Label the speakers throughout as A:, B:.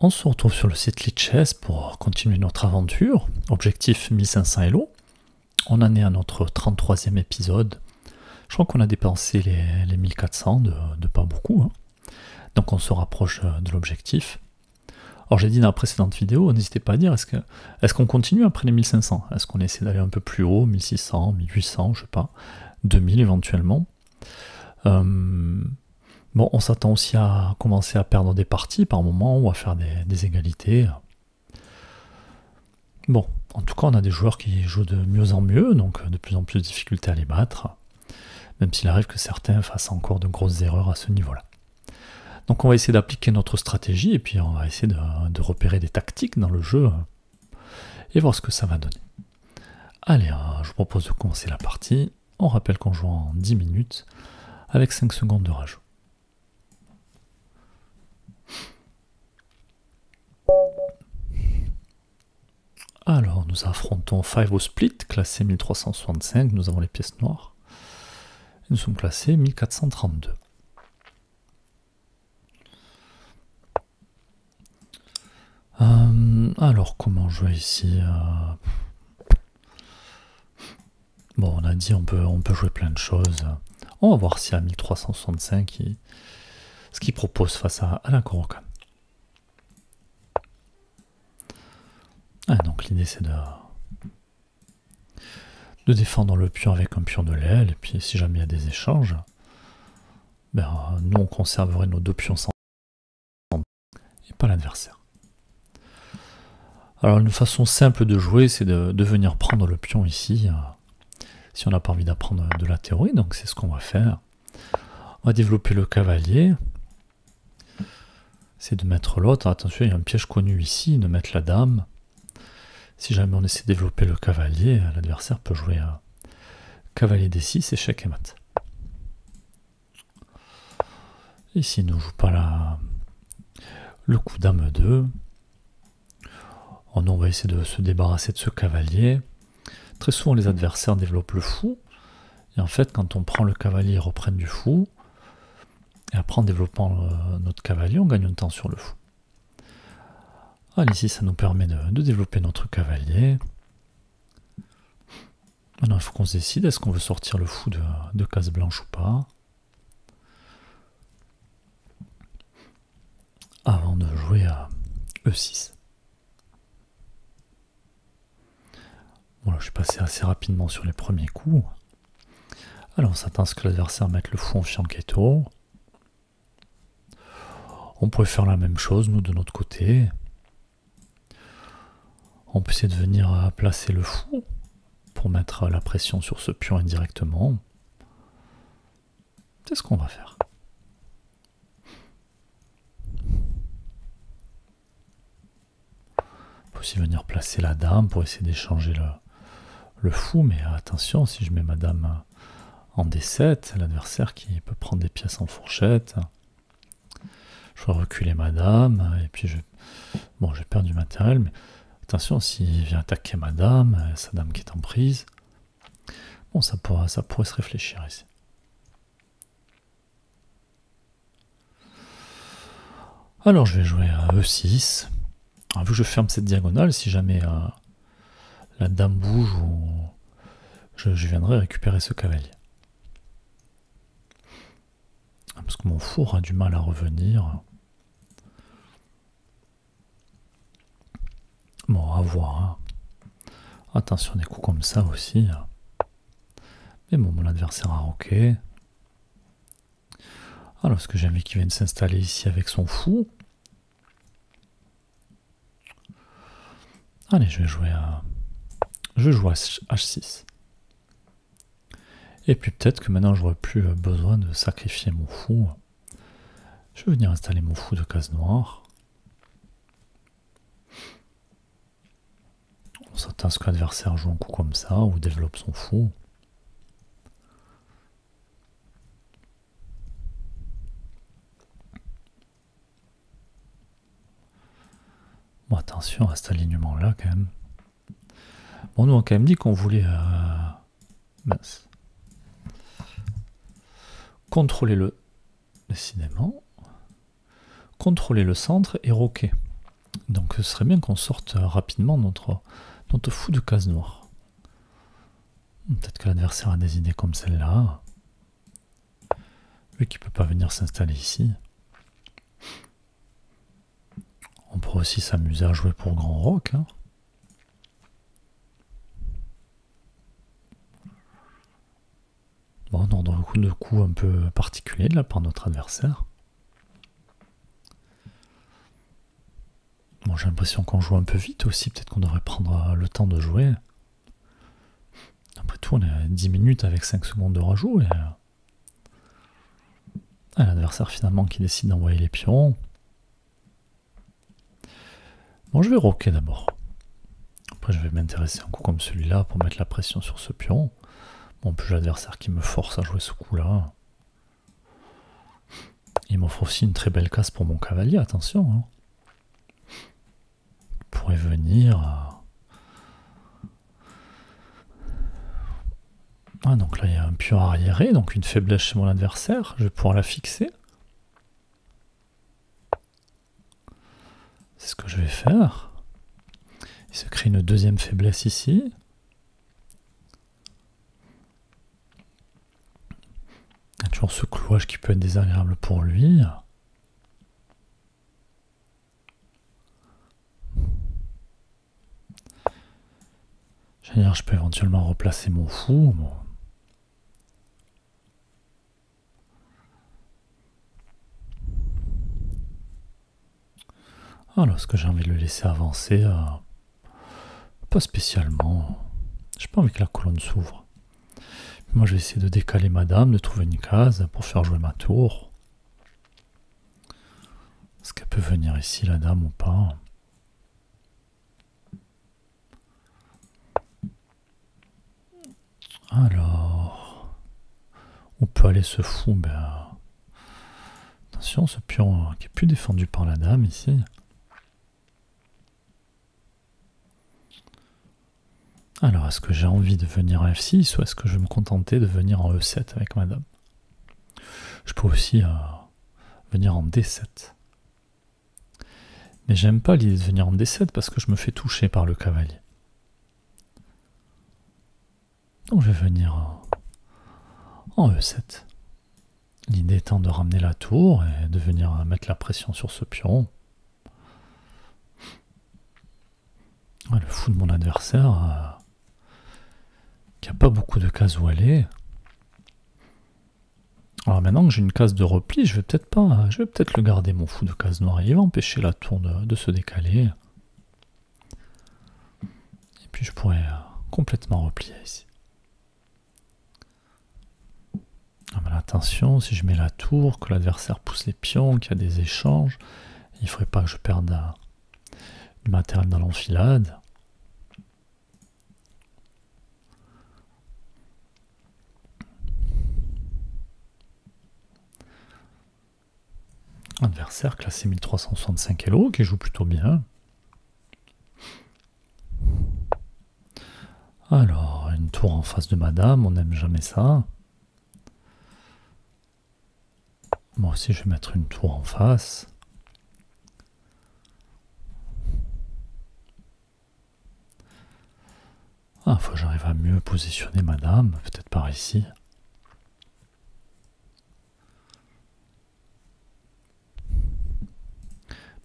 A: On se retrouve sur le site Lichess pour continuer notre aventure. Objectif 1500 Elo. On en est à notre 33e épisode. Je crois qu'on a dépensé les 1400 de pas beaucoup. Hein. Donc on se rapproche de l'objectif. Alors j'ai dit dans la précédente vidéo, n'hésitez pas à dire, est-ce qu'on continue après les 1500? Est-ce qu'on essaie d'aller un peu plus haut, 1600, 1800, je sais pas, 2000 éventuellement? Bon, on s'attend aussi à commencer à perdre des parties par moment ou à faire des égalités. Bon, en tout cas, on a des joueurs qui jouent de mieux en mieux, donc de plus en plus de difficultés à les battre, même s'il arrive que certains fassent encore de grosses erreurs à ce niveau-là. Donc on va essayer d'appliquer notre stratégie et puis on va essayer de repérer des tactiques dans le jeu et voir ce que ça va donner. Allez, je vous propose de commencer la partie. On rappelle qu'on joue en 10 minutes avec 5 secondes de rajout. Alors, nous affrontons 5 au split, classé 1365, nous avons les pièces noires. Et nous sommes classés 1432. Alors, comment jouer ici? Bon, on a dit on peut jouer plein de choses. On va voir si à 1365, ce qu'il propose face à la Coro-Kann. Donc l'idée c'est de défendre le pion avec un pion de l'aile, et puis si jamais il y a des échanges, nous on conserverait nos deux pions sans et pas l'adversaire. Alors une façon simple de jouer, c'est de venir prendre le pion ici, si on n'a pas envie d'apprendre de la théorie, donc c'est ce qu'on va faire. On va développer le cavalier, c'est de mettre l'autre, attention il y a un piège connu ici, de mettre la dame. Si jamais on essaie de développer le cavalier, l'adversaire peut jouer cavalier D6, échec et mat. Ici, il ne joue pas le coup dame 2. On va essayer de se débarrasser de ce cavalier. Très souvent, les adversaires développent le fou. Et en fait, quand on prend le cavalier, ils reprennent du fou. Et après, en développant notre cavalier, on gagne un temps sur le fou. Allez, ici, ça nous permet de développer notre cavalier. Maintenant, il faut qu'on se décide, est-ce qu'on veut sortir le fou de case blanche ou pas? Avant de jouer à E6. Bon, là, je suis passé assez rapidement sur les premiers coups. Alors, on s'attend à ce que l'adversaire mette le fou en fianchetto. On pourrait faire la même chose, nous, de notre côté. On peut essayer de venir placer le fou pour mettre la pression sur ce pion indirectement. C'est ce qu'on va faire. On peut aussi venir placer la dame pour essayer d'échanger le fou, mais attention, si je mets ma dame en D7, l'adversaire qui peut prendre des pièces en fourchette. Je vais reculer ma dame, et puis j'ai perdu matériel, mais attention, s'il vient attaquer ma dame, sa dame qui est en prise, bon, ça pourrait se réfléchir ici. Alors je vais jouer à E6. Alors, vu que je ferme cette diagonale, si jamais la dame bouge, je viendrai récupérer ce cavalier. Parce que mon fou aura du mal à revenir. Bon, à voir. Hein. Attention, des coups comme ça aussi. Mais bon, mon adversaire a roqué. Alors, est-ce que j'ai envie qu'il vienne s'installer ici avec son fou? Allez, je vais jouer à H6. Et puis peut-être que maintenant, j'aurai plus besoin de sacrifier mon fou. Je vais venir installer mon fou de case noire. On s'attend à ce que l'adversaire joue un coup comme ça ou développe son fou. Bon, attention à cet alignement-là quand même. Bon, nous on a quand même dit qu'on voulait contrôler décidément, contrôler le centre et roquer. Donc ce serait bien qu'on sorte rapidement notre fou de case noire. Peut-être que l'adversaire a des idées comme celle-là. Lui qui peut pas venir s'installer ici. On pourrait aussi s'amuser à jouer pour Grand Roc. Hein. Bon, on ordre un coup de coup un peu particulier là par notre adversaire. Bon, j'ai l'impression qu'on joue un peu vite aussi. Peut-être qu'on devrait prendre le temps de jouer. Après tout, on est à 10 minutes avec 5 secondes de rajout. Et l'adversaire finalement qui décide d'envoyer les pions. Bon, je vais roquer d'abord. Après, je vais m'intéresser à un coup comme celui-là pour mettre la pression sur ce pion. Bon, en plus, l'adversaire qui me force à jouer ce coup-là. Il m'offre aussi une très belle case pour mon cavalier, attention. Hein. Il pourrait venir... Ah, donc là, il y a un pion arriéré, donc une faiblesse chez mon adversaire. Je vais pouvoir la fixer. C'est ce que je vais faire. Il se crée une deuxième faiblesse ici. Il y a toujours ce clouage qui peut être désagréable pour lui. J'allais dire, je peux éventuellement replacer mon fou. Bon. Alors, est-ce que j'ai envie de le laisser avancer pas spécialement. J'ai pas envie que la colonne s'ouvre. Moi, je vais essayer de décaler ma dame, de trouver une case pour faire jouer ma tour. Est-ce qu'elle peut venir ici, la dame, ou pas? Alors... Où peut aller ce fou? Ben... Attention, ce pion qui est plus défendu par la dame, ici. Alors, est-ce que j'ai envie de venir en F6 ou est-ce que je vais me contenter de venir en E7 avec ma dame? Je peux aussi venir en D7. Mais j'aime pas l'idée de venir en D7 parce que je me fais toucher par le cavalier. Donc je vais venir en E7. L'idée étant de ramener la tour et de venir mettre la pression sur ce pion. Le fou de mon adversaire... qui n'a pas beaucoup de cases où aller. Alors maintenant que j'ai une case de repli, je vais peut-être le garder mon fou de case noire. Il va empêcher la tour de se décaler. Et puis je pourrais complètement replier ici. Ah ben attention, si je mets la tour, que l'adversaire pousse les pions, qu'il y a des échanges, il ne faudrait pas que je perde du matériel dans l'enfilade. Adversaire classé 1365 Elo qui joue plutôt bien. Alors, une tour en face de madame, on n'aime jamais ça. Moi aussi, je vais mettre une tour en face. Ah, faut que j'arrive à mieux positionner madame, peut-être par ici.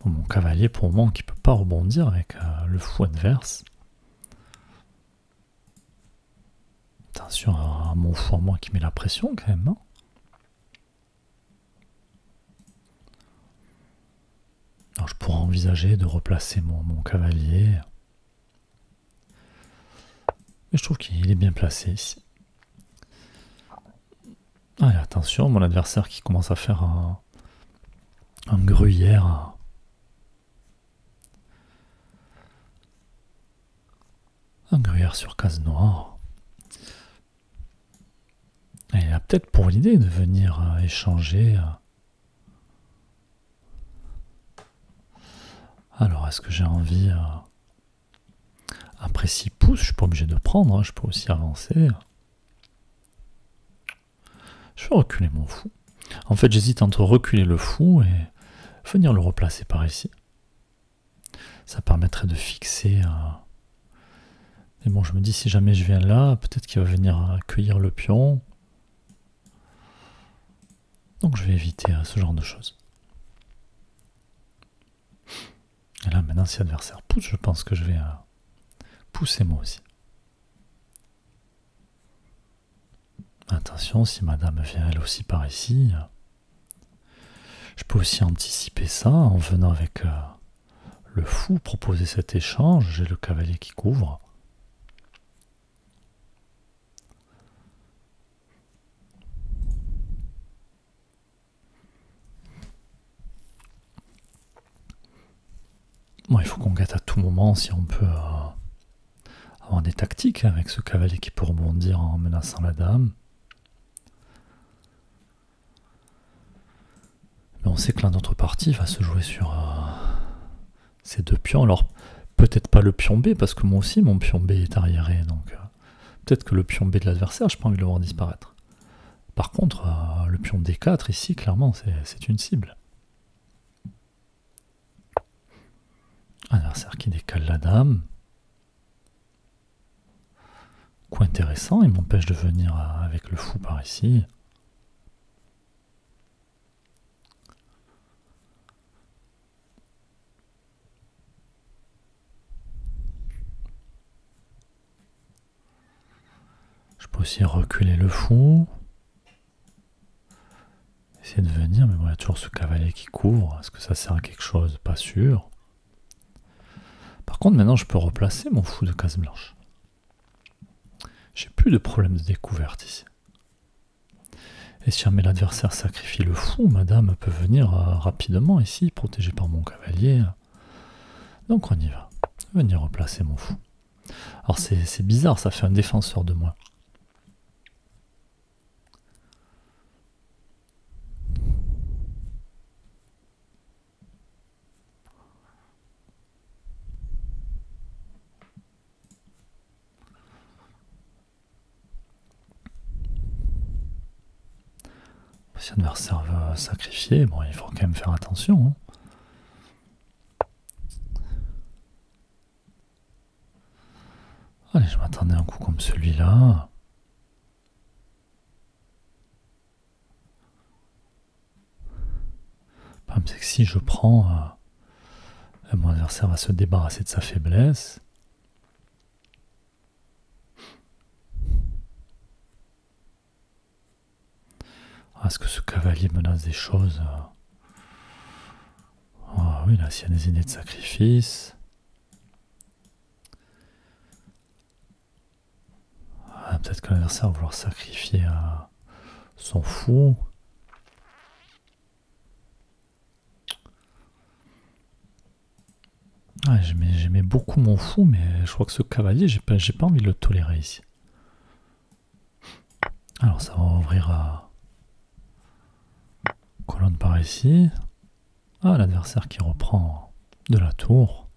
A: Bon, mon cavalier, pour le moment, qui peut pas rebondir avec le fou adverse. Attention à mon fou à moi qui met la pression quand même. Hein. Alors, je pourrais envisager de replacer mon cavalier. Mais je trouve qu'il est bien placé ici. Allez, attention, mon adversaire qui commence à faire un gruyère. Un gruyère sur case noire. Et il a peut-être pour l'idée de venir échanger. Alors, est-ce que j'ai envie... Après 6 pouces, je suis pas obligé de prendre, hein, je peux aussi avancer. Je vais reculer mon fou. En fait, j'hésite entre reculer le fou et venir le replacer par ici. Ça permettrait de fixer... Et bon, je me dis, si jamais je viens là, peut-être qu'il va venir accueillir le pion. Donc je vais éviter ce genre de choses. Et là, maintenant, si l'adversaire pousse, je pense que je vais pousser moi aussi. Attention, si madame vient elle aussi par ici, je peux aussi anticiper ça en venant avec le fou, proposer cet échange. J'ai le cavalier qui couvre. Bon, il faut qu'on guette à tout moment si on peut avoir des tactiques avec ce cavalier qui peut rebondir en menaçant la dame. Mais on sait que là, notre partie va se jouer sur ces deux pions. Alors, peut-être pas le pion B, parce que moi aussi, mon pion B est arriéré. Donc, peut-être que le pion B de l'adversaire, j'ai pas envie de le voir disparaître. Par contre, le pion D4, ici, clairement, c'est une cible. Adversaire qui décale la dame. Coup intéressant, il m'empêche de venir avec le fou par ici. Je peux aussi reculer le fou. Essayer de venir, mais bon, il y a toujours ce cavalier qui couvre. Est-ce que ça sert à quelque chose? Pas sûr. Par contre, maintenant, je peux replacer mon fou de case blanche. J'ai plus de problème de découverte ici. Et si jamais l'adversaire sacrifie le fou, madame peut venir rapidement ici, protégée par mon cavalier. Donc on y va. Venir replacer mon fou. Alors c'est bizarre, ça fait un défenseur de moins. Si l'adversaire veut sacrifier, bon, il faut quand même faire attention. Hein. Allez, je m'attendais à un coup comme celui-là. Le problème, c'est que si je prends, mon adversaire va se débarrasser de sa faiblesse. Est-ce que ce cavalier menace des choses? Oh oui, là, s'il y a des idées de sacrifice. Peut-être que l'adversaire va vouloir sacrifier son fou. J'aimais beaucoup mon fou, mais je crois que ce cavalier, j'ai pas envie de le tolérer ici. Alors ça va ouvrir colonne par ici. Ah, l'adversaire qui reprend de la tour.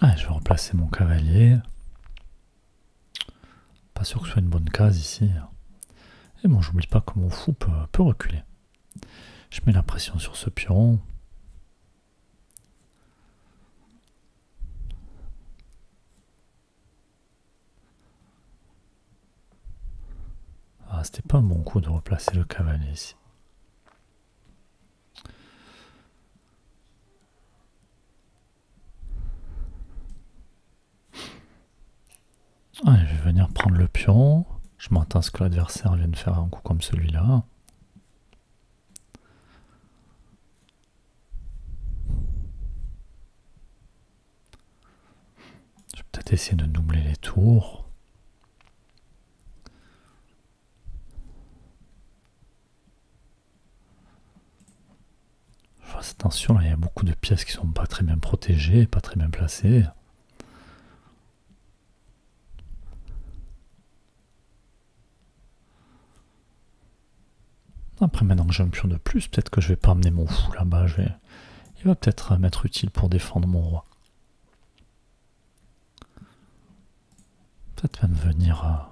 A: Ah, je vais replacer mon cavalier. Pas sûr que ce soit une bonne case ici. Et bon, j'oublie pas que mon fou peut reculer. Je mets la pression sur ce pion. Ah, c'était pas un bon coup de replacer le cavalier ici. Allez, je vais venir prendre le pion. Je m'attends à ce que l'adversaire vienne faire un coup comme celui-là. Je vais peut-être essayer de doubler les tours. Je fasse attention, là, il y a beaucoup de pièces qui sont pas très bien protégées, pas très bien placées. Après, maintenant que j'ai un pion de plus, peut-être que je vais pas amener mon fou là-bas. Il va peut-être m'être utile pour défendre mon roi. Peut-être même venir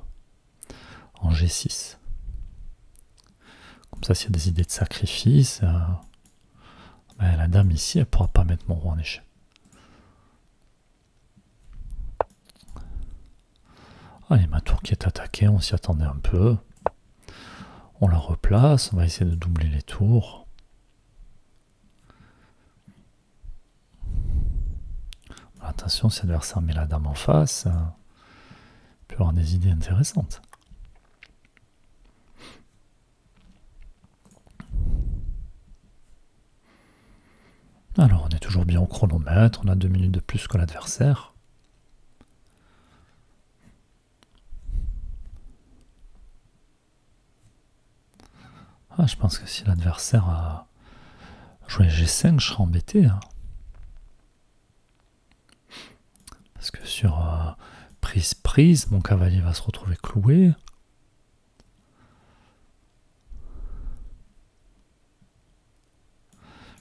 A: en G6. Comme ça, s'il y a des idées de sacrifice, Mais la dame ici, elle pourra pas mettre mon roi en échec. Allez, ma tour qui est attaquée, on s'y attendait un peu. On la replace, on va essayer de doubler les tours. Attention, si l'adversaire met la dame en face, il peut avoir des idées intéressantes. Alors, on est toujours bien au chronomètre, on a 2 minutes de plus que l'adversaire. Ah, je pense que si l'adversaire a joué G5, je serais embêté. Hein. Parce que sur prise, mon cavalier va se retrouver cloué.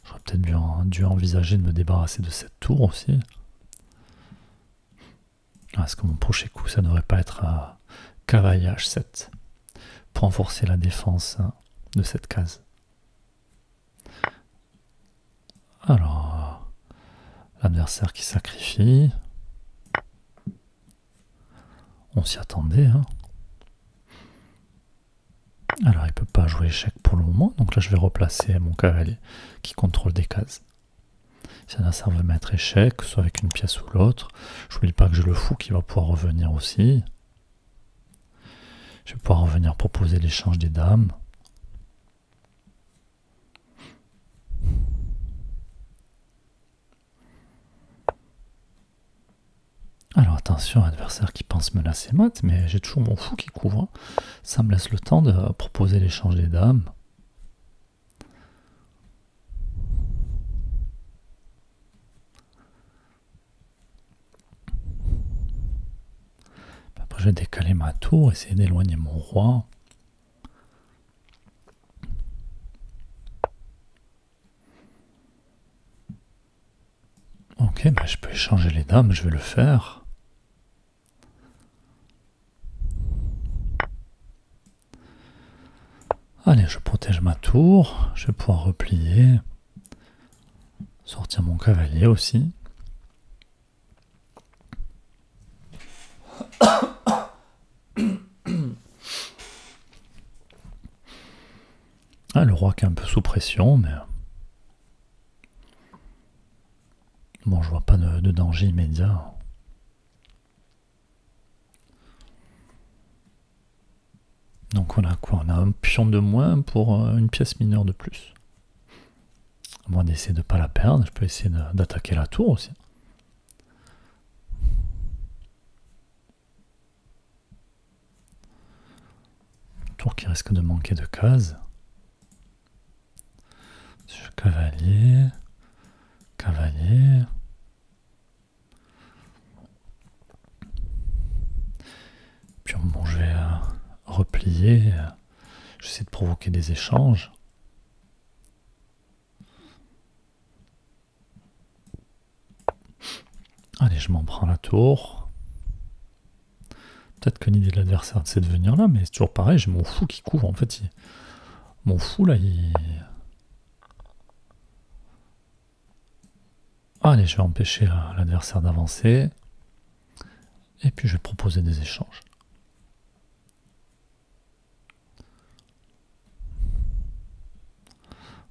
A: J'aurais peut-être dû envisager de me débarrasser de cette tour aussi. Parce que mon prochain coup, ça ne devrait pas être cavalier H7 pour renforcer la défense de cette case. Alors, l'adversaire qui sacrifie. On s'y attendait. Hein. Alors, il ne peut pas jouer échec pour le moment. Donc là, je vais replacer mon cavalier qui contrôle des cases. Si l'adversaire veut mettre échec, soit avec une pièce ou l'autre, je n'oublie pas que j'ai le fou qui va pouvoir revenir aussi. Je vais pouvoir revenir proposer l'échange des dames. Alors attention, adversaire qui pense menacer mat, mais j'ai toujours mon fou qui couvre. Ça me laisse le temps de proposer l'échange des dames. Après, je vais décaler ma tour, essayer d'éloigner mon roi. Ok, bah je peux échanger les dames, je vais le faire. Allez, je protège ma tour, je vais pouvoir replier. Sortir mon cavalier aussi. Ah, le roi qui est un peu sous pression, mais... Bon, je vois pas de danger immédiat. Donc on a quoi? On a un pion de moins pour une pièce mineure de plus. À moins d'essayer de ne pas la perdre, je peux essayer d'attaquer la tour aussi. Tour qui risque de manquer de cases. Cavalier. Cavalier. Puis bon, je vais replier. J'essaie de provoquer des échanges. Allez, je m'en prends la tour. Peut-être que l'idée de l'adversaire c'est de venir là, mais c'est toujours pareil, j'ai mon fou qui couvre. En fait, mon fou là, il... Allez, je vais empêcher l'adversaire d'avancer. Et puis je vais proposer des échanges.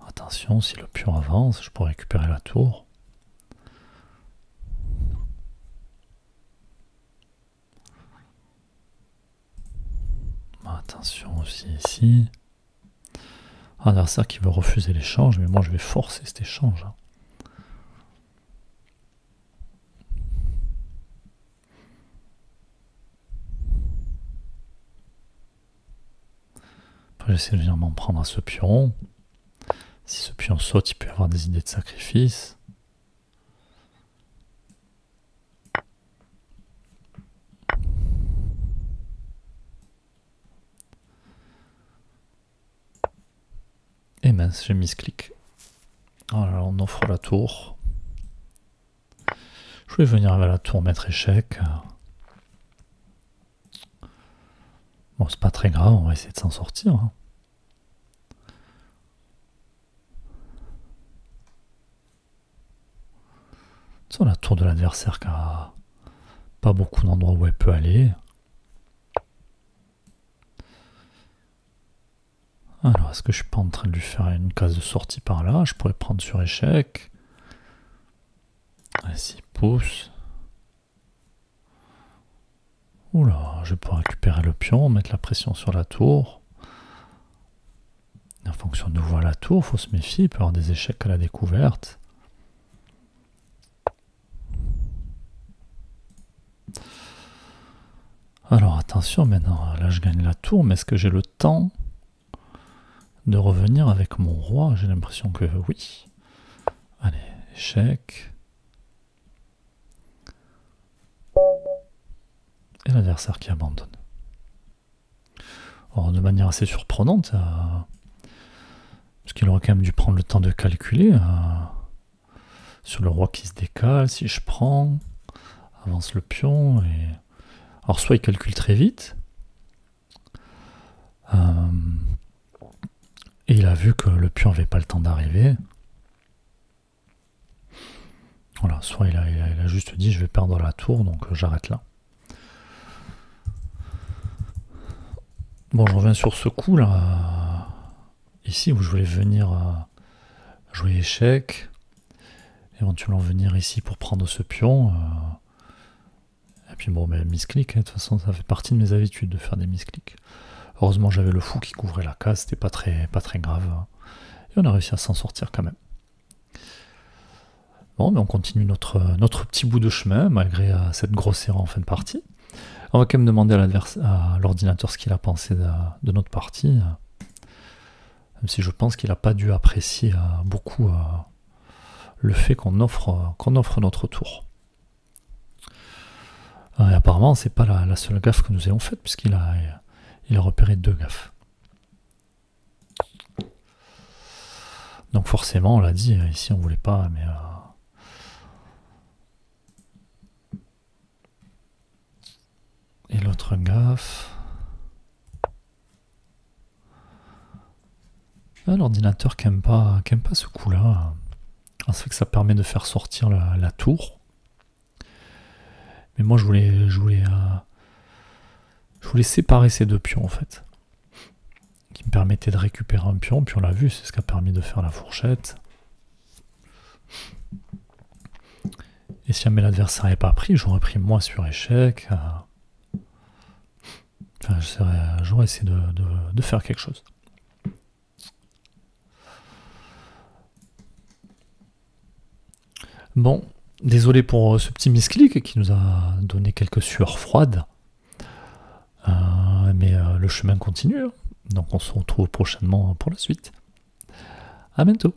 A: Attention, si le pion avance, je pourrais récupérer la tour. Attention aussi ici. Adversaire qui veut refuser l'échange, mais moi je vais forcer cet échange. Après j'essaie de venir m'en prendre à ce pion. Si ce pion saute, il peut y avoir des idées de sacrifice. Et mince, j'ai mis ce clic. Alors on offre la tour. Je vais venir avec la tour mettre échec. Bon, c'est pas très grave, on va essayer de s'en sortir. Attention, la tour de l'adversaire qui a pas beaucoup d'endroits où elle peut aller. Alors, est-ce que je suis pas en train de lui faire une case de sortie par là? Je pourrais prendre sur échec. Et s'il pousse. Oula, je peux récupérer le pion, mettre la pression sur la tour. En fonction d'où voit la tour, faut se méfier, il peut y avoir des échecs à la découverte. Alors attention maintenant, là je gagne la tour, mais est-ce que j'ai le temps de revenir avec mon roi? J'ai l'impression que oui. Allez, échec. Et l'adversaire qui abandonne. Alors de manière assez surprenante, parce qu'il aurait quand même dû prendre le temps de calculer sur le roi qui se décale, si je prends, avance le pion, et... Alors soit il calcule très vite, et il a vu que le pion n'avait pas le temps d'arriver. Voilà, soit il a juste dit je vais perdre la tour, donc j'arrête là. Bon, je reviens sur ce coup là, ici où je voulais venir jouer échec, éventuellement venir ici pour prendre ce pion. Et puis bon, mais misclick, de toute façon ça fait partie de mes habitudes de faire des misclicks. Heureusement j'avais le fou qui couvrait la case, c'était pas très grave. Et on a réussi à s'en sortir quand même. Bon, mais on continue notre petit bout de chemin, malgré cette grosse erreur en fin de partie. On va quand même demander à l'ordinateur ce qu'il a pensé de notre partie. Même si je pense qu'il n'a pas dû apprécier beaucoup le fait qu'on offre notre tour. Et apparemment, c'est pas la seule gaffe que nous ayons faite, puisqu'il a repéré 2 gaffes. Donc forcément, on l'a dit, ici on voulait pas, mais... Et l'autre gaffe... L'ordinateur qui aime pas ce coup-là. Ça fait que ça permet de faire sortir la tour. Mais moi je voulais séparer ces 2 pions en fait. Qui me permettait de récupérer un pion, puis on l'a vu, c'est ce qui a permis de faire la fourchette. Et si jamais l'adversaire n'avait pas pris, j'aurais pris moi sur échec. Enfin, j'aurais essayé de faire quelque chose. Bon, désolé pour ce petit misclick qui nous a donné quelques sueurs froides. Mais le chemin continue. Donc on se retrouve prochainement pour la suite. À bientôt.